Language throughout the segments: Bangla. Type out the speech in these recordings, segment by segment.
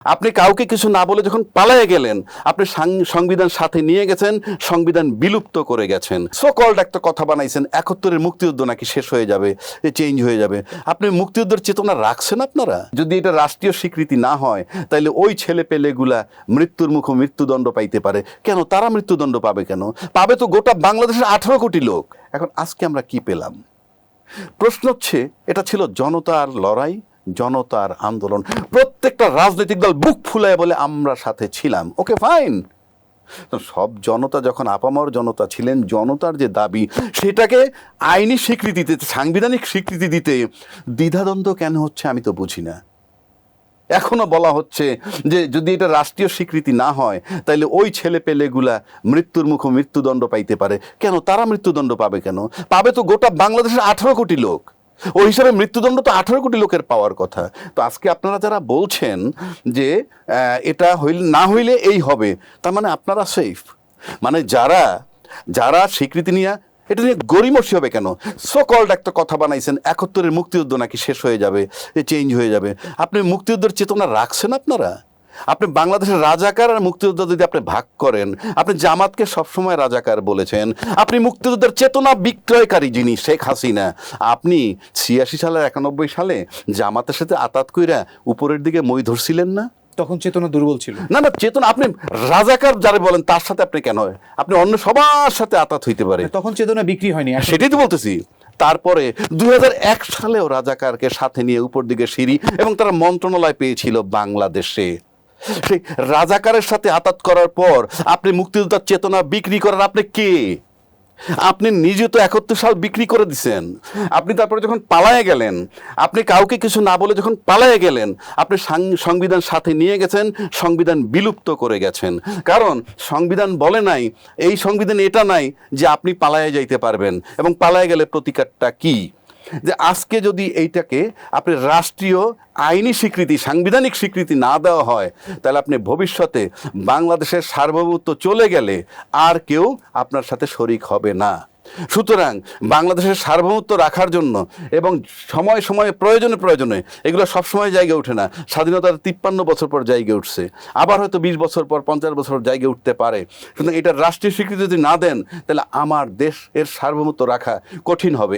আপনি কাউকে কিছু না বলে যখন পালায়ে গেলেন, আপনি সংবিধান সাথে নিয়ে গেছেন, সংবিধান বিলুপ্ত করে গেছেন। সো কল্ড একটা কথা বানাইছেন ৭১-এর মুক্তিযুদ্ধ নাকি শেষ হয়ে যাবে, চেঞ্জ হয়ে যাবে। আপনি মুক্তিযুদ্ধের চেতনা রাখছেন আপনারা? যদি এটা রাষ্ট্রীয় স্বীকৃতি না হয়, তাহলে ওই ছেলে পেলেগুলা মৃত্যুর মুখে মৃত্যুদণ্ড পাইতে পারে। কেন তারা মৃত্যুদণ্ড পাবে? কেন পাবে? তো গোটা বাংলাদেশের ১৮ কোটি লোক। এখন আজকে আমরা কি পেলাম? প্রশ্ন হচ্ছে, এটা ছিল জনতার লড়াই, জনতার আন্দোলন। প্রত্যেকটা রাজনৈতিক দল বুক ফুলায় বলে আমরা সাথে ছিলাম। Okay fine. তো সব জনতা যখন আপামর জনতা ছিলেন, জনতার যে দাবি সেটাকে আইনি স্বীকৃতি দিতে, সাংবিধানিক স্বীকৃতি দিতে দ্বিধাদ্বন্দ্ব কেন হচ্ছে আমি তো বুঝি না। এখনো বলা হচ্ছে যে যদি এটা রাষ্ট্রীয় স্বীকৃতি না হয়, তাহলে ওই ছেলে পেলেগুলা মৃত্যুর মুখে মৃত্যুদণ্ড পাইতে পারে। কেন তারা মৃত্যুদণ্ড পাবে? কেন পাবে? তো গোটা বাংলাদেশের ১৮ কোটি লোক। ওই হিসাবে মৃত্যুদণ্ড তো ১৮ কোটি লোকের পাওয়ার কথা। তো আজকে আপনারা যারা বলছেন যে এটা না হইলে এই হবে, তার মানে আপনারা সেফ। মানে যারা যারা স্বীকৃতি নিয়ে এটা নিয়ে গড়িমসি হবে কেন? সো কল্ড একটা কথা বানাইছেন ৭১-এর মুক্তিযুদ্ধ নাকি শেষ হয়ে যাবে, চেঞ্জ হয়ে যাবে। আপনি মুক্তিযুদ্ধের চেতনা রাখছেন আপনারা? আপনি বাংলাদেশের রাজাকার আর মুক্তিযুদ্ধ যদি আপনি ভাগ করেন, আপনি জামাতকে সবসময় রাজাকার বলেছেন। আপনি মুক্তিযুদ্ধের চেতনা বিক্রয়কারী যিনি শেখ হাসিনা, আপনি ৮৬ সালের ৯১ সালে জামাতের সাথে আতাত কইরা উপরের দিকে মই ধরছিলেন না? তখন চেতনা দুর্বল ছিল। না না, চেতনা আপনি রাজাকার যারা বলেন তার সাথে আপনি কেন হয়? আপনি অন্য সবার সাথে আতাত হইতে পারে। তখন চেতনা বিক্রি হয়নি। সেটাই তো বলতেছি। তারপরে ২০০১ সালেও রাজাকারকে সাথে নিয়ে উপর দিকে সিঁড়ি, এবং তারা মন্ত্রণালয় পেয়েছিল বাংলাদেশে। সেই রাজাকারের সাথে আতাত করার পর আপনি মুক্তিযোদ্ধার চেতনা বিক্রি করার আপনি কে? আপনি নিজে তো ৭১ সাল বিক্রি করে দিছেন। আপনি তারপরে যখন পালায়ে গেলেন, আপনি কাউকে কিছু না বলে যখন পালায়ে গেলেন, আপনি সংবিধান সাথে নিয়ে গেছেন, সংবিধান বিলুপ্ত করে গেছেন। কারণ সংবিধান বলে নাই, এই সংবিধানে এটা নাই যে আপনি পালায়ে যাইতে পারবেন, এবং পালায়ে গেলে প্রতিকারটা কি? যে আজকে যদি এইটাকে আপনি রাষ্ট্রীয় আইনি স্বীকৃতি, সাংবিধানিক স্বীকৃতি না দেওয়া হয়, তাহলে আপনি ভবিষ্যতে বাংলাদেশের সার্বভৌমত্ব চলে গেলে আর কেউ আপনার সাথে শরিক হবে না। সুতরাং বাংলাদেশের সার্বভৌমত্ব রাখার জন্য, এবং সময় সময়ে প্রয়োজনে এগুলো সবসময় জায়গায় ওঠে না। স্বাধীনতার ৫৩ বছর পর জায়গায় উঠছে, আবার হয়তো ২০ বছর পর, ৫০ বছর পর জায়গায় উঠতে পারে। কিন্তু এটা রাষ্ট্রীয় স্বীকৃতি যদি না দেন, তাহলে আমার দেশ এর সার্বভৌমত্ব রাখা কঠিন হবে।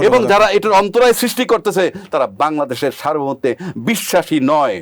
এবং যারা এটার অন্তরায় সৃষ্টি করতেছে, তারা বাংলাদেশের সার্বভৌমত্বে বিশ্বাসী নয়।